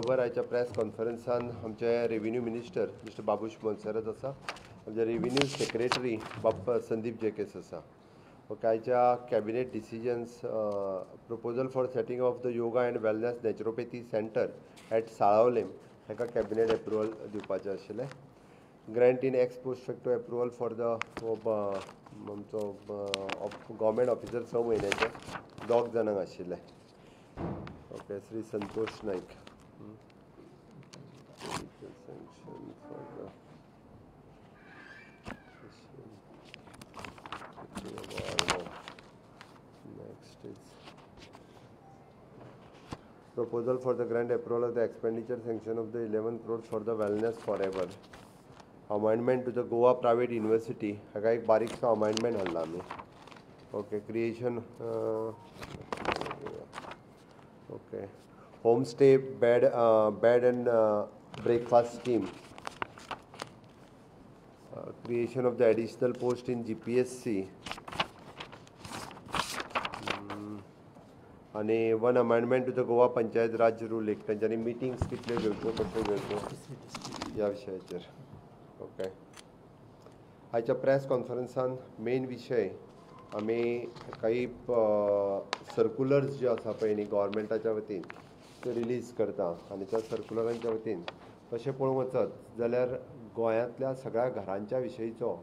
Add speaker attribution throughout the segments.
Speaker 1: बरोबर आयच्या प्रेस कॉन्फरन्सान आमचे revenue minister mister Babush Monserrate आसा, आमचे रेव्हेन्यू सेक्रेटरी संदीप जेकेस आसा. ओके, आयच्या cabinet decisions proposal for setting of the yoga and wellness naturopathy centre at Salaulim हाका कॅबिनेट एप्रुवल दिवपाचें आशिल्लें. Grant in ex post facto approval for the आमचो गव्हर्मेंट ऑफिसर 6 म्हयन्याचे 2 जाणांक आशिल्ले. Okay, Shri Santosh Naik. Next is proposal for the grant approval of the expenditure sanction of the 11 crores for the wellness forever. Amendment to the Goa Private University. हाका एक बारीकसो amendment हाडला आमी. Okay, creation okay homestay bed and breakfast scheme, creation of the additional post in GPSC, आणि one amendment to the Goa panchayat raj rule एक तांच्यांनी meetings कितल्यो घेवच्यो कश्यो घेवच्यो ह्या विशयाचेर. ओके, आयच्या प्रेस कॉन्फरन्सान मेन विशय आमी काही सर्क्युलर्स जे आसा पळय न्ही गव्हर्मेंटाच्या वतीन ते रिलीज करता, आनी त्या सर्क्युलरांच्या वतीन तशें पळोवंक वचत जाल्यार गोंयांतल्या सगळ्या घरांच्या विशयीचो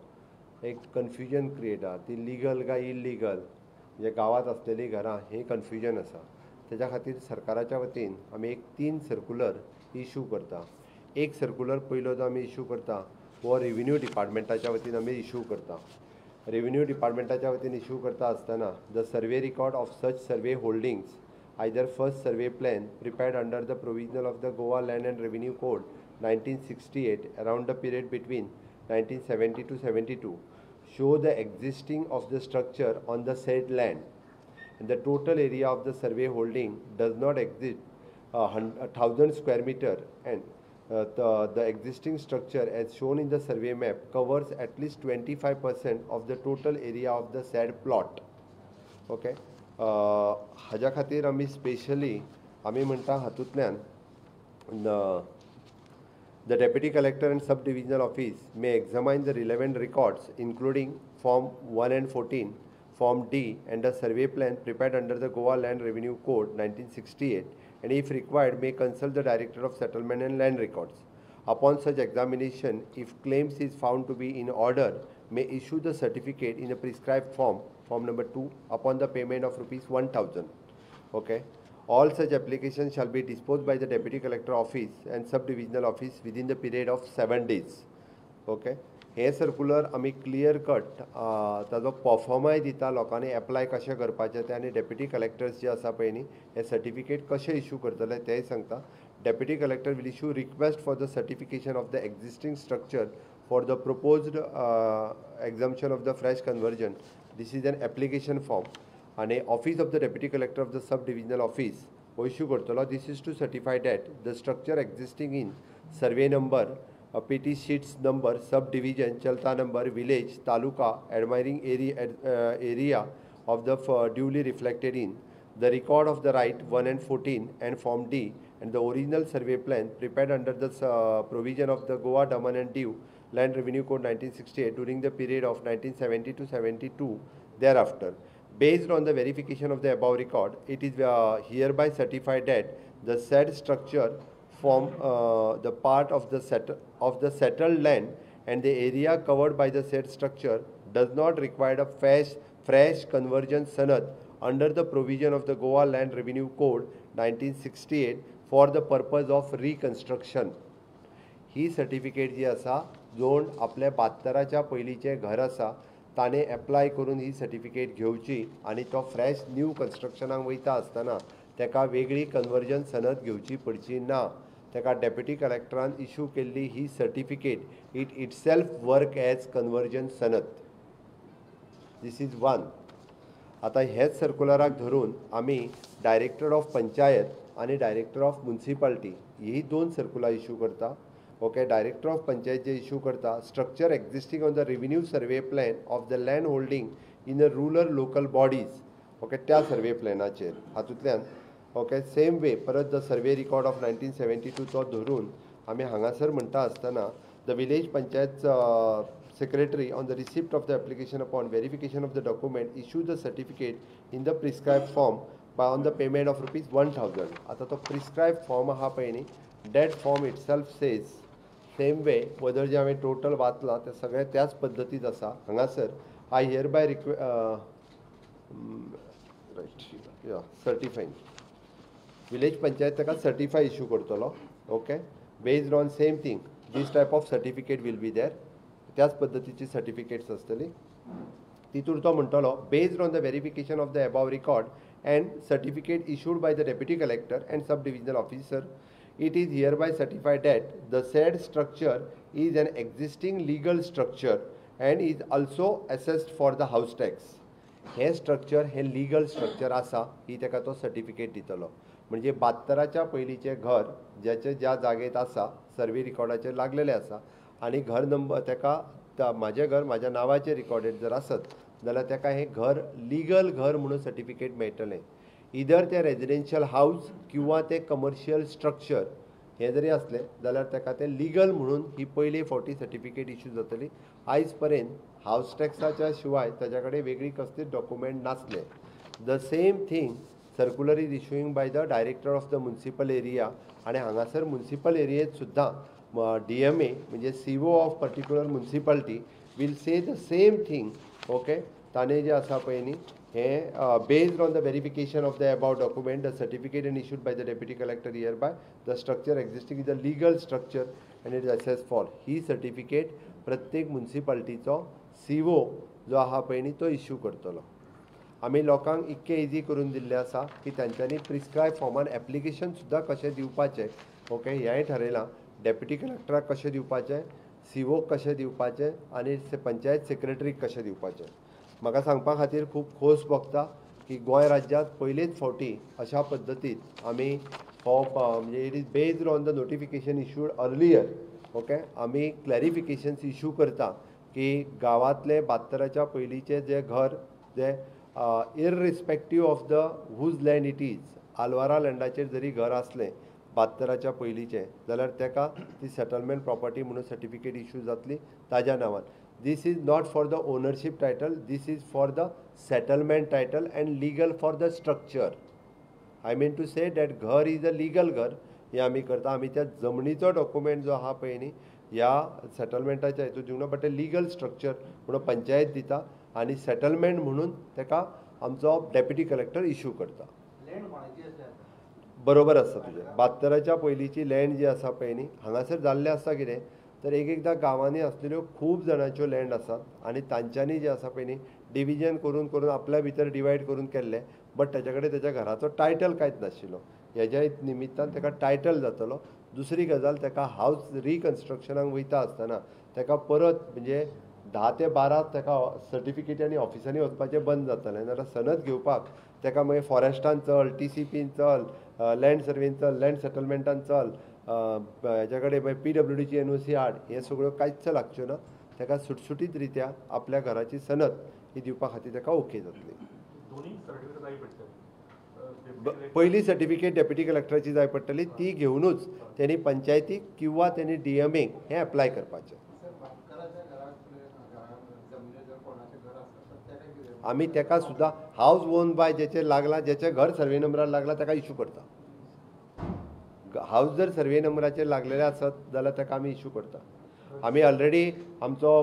Speaker 1: एक कन्फ्युजन क्रिएट आसा. ती लिगल काय इल्लिगल, म्हणजे गांवांत आसलेलीं घरां हें कन्फ्युजन आसा. तेज्या खातीर सरकाराच्या वतीन आमी एक 3 सर्क्युलर इश्यू करता. एक सर्क्युलर पयलो जो आमी इश्यू करता हो रेव्हेन्यू डिपार्टमेंटाच्या वतीन आमी इश्यू करता. रेव्हेन्यू डिपार्टमेंटाच्या वतीन इश्यू करता आसतना the survey record of such survey holdings either first survey plan prepared under the provisional of the Goa Land and Revenue Code 1968 around the period between 1970 to 72 show the existing of the structure on the said land, and the total area of the survey holding does not exceed 1,000 square meter, and the existing structure as shown in the survey map covers at least 25% of the total area of the said plot. Okay, हाज्या खातीर आमी specially आमी म्हणटा हातूंतल्यान the deputy collector and sub divisional office may examine the relevant records including form 1 and 14, form D and the survey plan prepared under the Goa Land Revenue Code 1968, and if required may consult the Director of Settlement and Land Records. Upon such examination, if claims is found to be in order, may issue the certificate in a prescribed form number 2 upon the payment of ₹1,000. Okay, all such applications shall be disposed by the Deputy Collector Office and Sub-Divisional Office within the period of 7 days. Okay, हे circular आमी clear cut ताजो परफॉर्माय दिता, लोकांनी apply कशें करपाचें तें, आनी deputy collectors जे आसा पळय न्ही हे सर्टिफिकेट कशें इश्यू करतले तेंय सांगता. Deputy collector will issue request for the certification of the existing structure for the proposed exemption of the fresh conversion. This is an application form, and office of the deputy collector of the sub-divisional office issue करतलो. This is to certify that the structure existing in survey number, PT sheets number, subdivision, chalta number, village, taluka, admiring area of the duly reflected in the record of the right 1 and 14 and form D, and the original survey plan prepared under the provision of the Goa Daman and Diu Land Revenue Code 1968 during the period of 1970 to 72 thereafter. Based on the verification of the above record, it is hereby certified that the said structure form the part of the settled land, and the area covered by the said structure does not require a fresh conversion sanad under the provision of the Goa Land Revenue Code 1968 for the purpose of reconstruction. ही certificate जी आसा, जोण आपल्या 72च्या पयलींचें घर आसा ताणें apply करून ही सर्टिफिकेट घेवची, आनी तो फ्रेश न्यू कन्स्ट्रक्शनाक वयता आसतना तेका वेगळी कन्वर्जन सनद घेवची पडची ना. तेका डेप्युटी कलेक्टरान इश्यू केल्ली ही certificate it itself work as conversion sanad. This is one. आतां हेच सर्क्युलराक धरून आमी डायरेक्टर ऑफ पंचायत आनी डायरेक्टर ऑफ म्युनिसिपालिटी ही 2 सर्क्युलर इश्यू करता. ओके, डायरेक्टर ऑफ पंचायत जे इश्यू करता structure existing on the revenue survey plan of the land holding in the rural local bodies. Okay, त्या सर्वे प्लॅनाचेर हातूंतल्यान ओके सेम वे परत the survey record of 1972 तो धरून आमी हांगासर म्हणटा आसतना the village panchayat secretary on the receipt of the application upon verification of the document issue the certificate in the prescribed form by on the payment of ₹1000. आता तो prescribed form हा पळय न्ही, that form itself says same way whether जे हांवें total वाचला ते सगळे त्याच पद्दतीत आसा. हांगासर I hereby certifying village panchayat ताका certify issue करतलो. Okay based on same thing this type of certificate will be there. त्याच पद्धतीची सर्टिफिकेट्स आसतली. तितूर तो म्हणटलो based on the verification of the above record and certificate issued by the deputy collector and sub divisional officer it is here bye certified that the sed structure is an existing legal structure and is also assessed for the house tax. हे structure हे legal structure आसा ही ताका तो certificate दितलो. म्हणजे 72च्या पयलींचें घर ज्या जागेत आसा सर्वे रिकॉर्डाचेर लागलेलें आसा आणि घर नंबर ताका माझे घर माझ्या नावाचे रिकॉर्डेड जर आसत जाल्यार ताका हे घर लिगल घर म्हणून सर्टिफिकेट मेळटलें. इधर ते रेजिडेन्शियल हाऊस किंवा ते कमर्शियल स्ट्रक्चर हे जरी असले जाल्यार ताका ते लिगल म्हणून ही पयली फावटी सर्टिफिकेट इश्यू जातली. आयज पर्यंत हाऊस टॅक्साच्या शिवाय ताच्या कडेन वेगळी कसलीच डॉक्युमेंट नासले. The same thing circular is issuing by the director of the municipal area आणि हांगासर म्युनिसिपल एरियेत सुद्दां DMA म्हणजे CO of particular municipality will say the same thing. Okay ताणे जे आसा पळय न्ही हे based on the verification of the about document the certificate end issued by the deputy collector here by the structure existing is a legal structure and it is assess for he certificate प्रत्येक म्युनिसिपालिटीचो CO जो आहा पळय न्ही तो issue करतलो. आमी लोकांक इतके इजी करून दिल्ले आसा की तांच्यांनी प्रिस्क्रायब फॉर्मान एप्लिकेशन सुद्दां कशें दिवपाचें ओके हेंय थारयलां. डेप्युटी कलेक्टराक कशें दिवपाचें, CO कशें दिवपाचें आनी पंचायत सेक्रेटरीक कशें दिवपाचें. म्हाका सांगपा खातीर खूब खोस भोगता की गोंय राज्यांत पयलेच फावटी अशा पद्दतीत आमी हो म्हणजे it is based on the notification issued earlier. Okay आमी क्लॅरिफिकेशन्स इश्यू करता की गांवांतले 72च्या पयलींचे जे घर जे irrespective of the whose land it is आलवारा लँडाचेर जरी घर आसलें 72च्या पयलींचें जाल्यार ताका ती सेटलमेंट प्रॉपर्टी म्हणून सर्टिफिकेट इश्यू जातली ताज्या नांवान. This is not for the ownership title, this is for the settlement title and legal for the structure. I mean to say that घर इज अ लिगल घर हे आमी करता. आमी त्या जमनीचो डॉक्युमेंट जो आहा पळय न्ही ह्या सेटलमेंटाच्या हेतून दिवना बट ते लिगल स्ट्रक्चर म्हणून पंचायत दिता आनी सेटलमेंट म्हणून ताका आमचो डेप्युटी कलेक्टर इश्यू करता. बरोबर आसा तुजें. 72च्या पयलींची लँड जी आसा पळय न्ही हांगासर जाल्लें आसा कितें तर एकदां गांवांनी आसलेल्यो खूब जाणांच्यो लँड आसात आनी तांच्यांनी जे आसा पळय न्ही डिविजन करून करून आपल्या भितर डिवायड करून केल्लें बट ताच्या कडेन ताच्या घराचो टायटल कांयच नाशिल्लो. हेज्या निमित्तान ताका टायटल जातलो. दुसरी गजाल ताका हावस रिकन्स्ट्रक्शनाक वयता आसतना ताका परत म्हणजे 10 ते 12 ताका सर्टिफिकेटांनी ऑफिसांनी वचपाचें बंद जातलें. नाजाल्यार सनद घेवपाक ताका मागीर फॉरेस्टान चल, TCPन चल, लँड सर्वेन चल, लँड सेटलमेंटान चल, हेच्या कडेन मागीर PWDची NOC हाड हे सगळ्यो कांयच लागच्यो ना. ताका सुटसुटीत रित्या आपल्या घराची सनद ही दिवपा खातीर ताका ओके जातली. पयली सर्टिफिकेट डेप्युटी कलेक्टराची जाय पडटली ती घेवनूच त्यांनी पंचायतीक किंवा त्यांनी DMAक हें एप्लाय करपाचें. आमी ताका सुद्दां हावस ओन बाय जेचेर लागला जेचें घर सर्वे नंबरार लागला ताका इश्यू करता. हावस जर सर्वे नंबराचेर लागलेले आसत जाल्यार ताका आमी इश्यू करता. आमी ऑलरेडी आमचो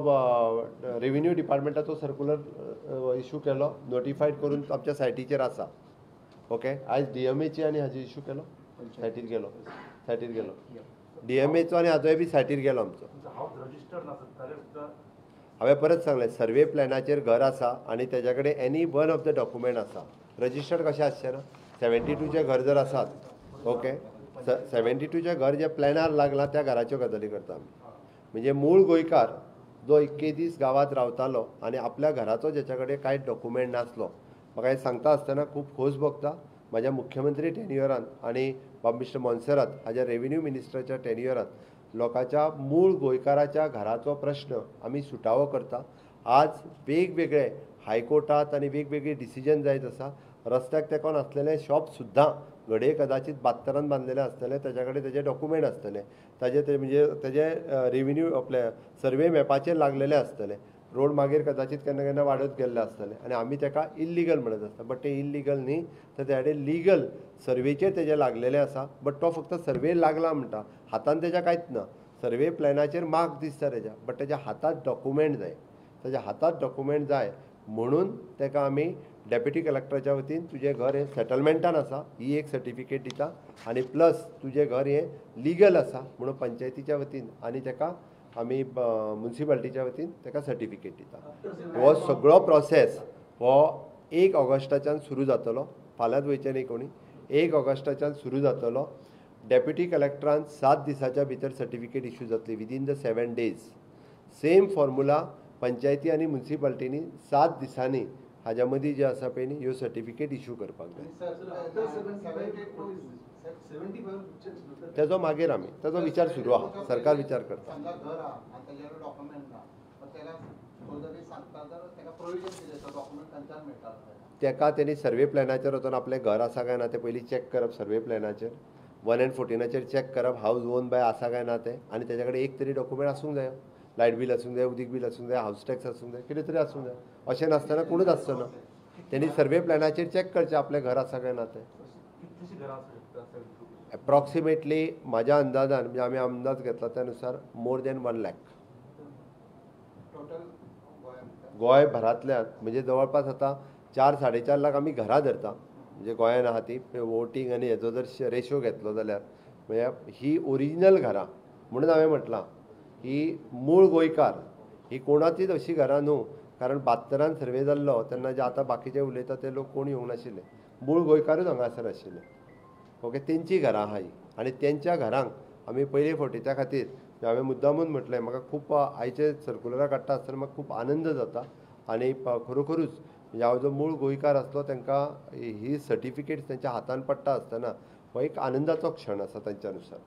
Speaker 1: रेव्हेन्यू डिपार्टमेंटाचो सर्क्युलर इश्यू केलो नोटिफायड करून आमच्या सायटीचेर आसा. ओके आयज DMAची आनी हाजी इश्यू केलो सायटीर गेलो DMAचो आनी हाजोय बी सायटीर गेलो आमचो. हांवें परत सांगलें सर्वे प्लॅनाचेर घर आसा आनी तेज्या कडेन any one of the document आसा. रजिस्टर्ड कशें आसचें ना 72चे घर जर आसात ओके 72चे घर जे प्लॅनार लागला त्या घराच्यो गजाली करता आमी. म्हणजे मूळ गोंयकार जो इतके दीस गांवांत रावतालो आनी आपल्या घराचो जेच्या कडेन कांयच डॉक्युमेंट नासलो. म्हाका हें सांगता आसतना खूब खोस भोगता म्हाज्या मुख्यमंत्री टेन्युअरांत आनी मिस्टर मोन्सेरात हाज्या रेव्हेन्यू मिनिस्टराच्या टेन्युअरांत लोकांच्या मूळ गोंयकाराच्या घराचो प्रश्न आमी सुटावो करता. आज वेगवेगळे हायकोर्टात आनी वेगवेगळी डिसिजन जायत आसा. रस्त्याक तेकोन आसलेले शॉप सुद्दां घडये कदाचित 72 बांधलेले आसतले, त्याच्या कडेन तेजे डॉक्युमेंट आसतले, ते म्हणजे तेजे रेव्हेन्यू आपल्या सर्वे मॅपाचेर लागलेले आसतले, रोड मागीर कदाचित केन्ना केन्ना वाडत गेल्ले आसतले आनी आमी तेका इल्लिगल म्हणत आसता. बट ते इल्लिगल न्ही, तर त्या कडेन लिगल सर्वेचेर तेजे लागलेले आसा. बट तो फक्त सर्वे लागला म्हणटा, हातान तेज्या कांयच ना. सर्वे प्लॅनाचेर मार्क दिसता तेज्या, बट तेज्या हातांत डॉक्युमेंट जाय. तेज्या हातांत डॉक्युमेंट जाय म्हणून तेका आमी डेप्युटी कलेक्टराच्या वतीन तुजें घर हें सेटलमेंटान आसा ही एक सर्टिफिकेट दिता आनी प्लस तुजें घर हें लिगल आसा म्हणून पंचायतीच्या वतीन आनी तेका आमी म्युन्सिपालिटीच्या वतीन तेका सर्टिफिकेट दिता. हो सगळो प्रोसेस हो 1 ऑगस्टाच्यान सुरू जातलो. फाल्यांच वयचें न्ही कोणी. 1 ऑगस्टाच्यान सुरू जातलो. डेप्युटी कलेक्टरान 7 दिसाच्या भितर सर्टिफिकेट इश्यू जातली within the 7 days. Same formula पंचायती आनी म्युन्सिपालिटीनी 7 दिसांनी हाज्या मदीं जे आसा पळय न्ही ह्यो सर्टिफिकेट इश्यू करपाक जाय. तेजो मागीर आमी तेजो विचार सुरू आहा, सरकार विचार करता. तेका तेणी सर्वे प्लॅनाचेर वचून आपलें घर आसा काय ना तें पयलीं चॅक करप. सर्वे प्लॅनाचेर 1 and 14 चॅक करप हावज ओन बाय आसा काय ना तें, आनी तेच्या कडेन एक तरी डॉक्युमेंट आसूंक जाय. लायट बील आसूंक जाय, उदीक बील आसूंक जाय, हावस टॅक्स आसूंक जाय, कितें तरी आसूंक जाय. अशें नासतना कोणूच आसतना तेणी सर्वे प्लॅनाचेर चॅक करचें आपलें घर आसा काय ना तें. एप्रॉक्सिमेटली म्हाज्या अंदाजान म्हणजे आमी अंदाज घेतला त्या नुसार मोर दॅन 1 lakh गोंय भरांतल्यान. म्हणजे जवळपास आतां 4-4.5 लाख आमी घरां धरता म्हणजे गोंयान आहा ती वोटींग आनी हेजो जर रेशो घेतलो जाल्यार म्हणजे ही ओरिजिनल घरां. म्हणून हांवें म्हटलां ही मूळ गोंयकार ही कोणाचीच अशी घरां न्हू, कारण 72 सर्वे जाल्लो तेन्ना जे आतां बाकीचे उलयता ते लोक कोण येवंक नाशिल्ले. मूळ गोंयकारूच हांगासर आशिल्ले. ओके, तेंची घरां आहा ही आनी तेंच्या घरांक आमी पयले फावटी त्या खातीर हांवें मुद्दामून म्हटलें म्हाका खूब आयचे सर्कुलरां काडटा आसतना म्हाका खूब आनंद जाता आनी खरोखरूच म्हणजे हांव जो मूळ गोंयकार आसलो तांकां ही सर्टिफिकेट्स तेंच्या हातान पडटा आसतना हो एक आनंदाचो क्षण आसा तांच्या नुसार.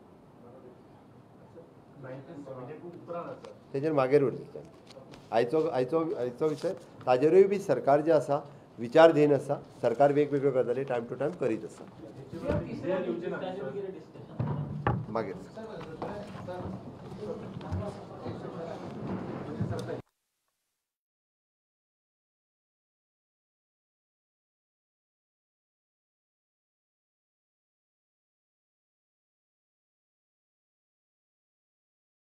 Speaker 1: तेजेर मागीर उलयता. आयचो विशय ताजेरूय बी सरकार जे आसा विचारधीन आसा. सरकार वेगवेगळ्यो गजाली टायम टू टायम करीत आसा. मागीर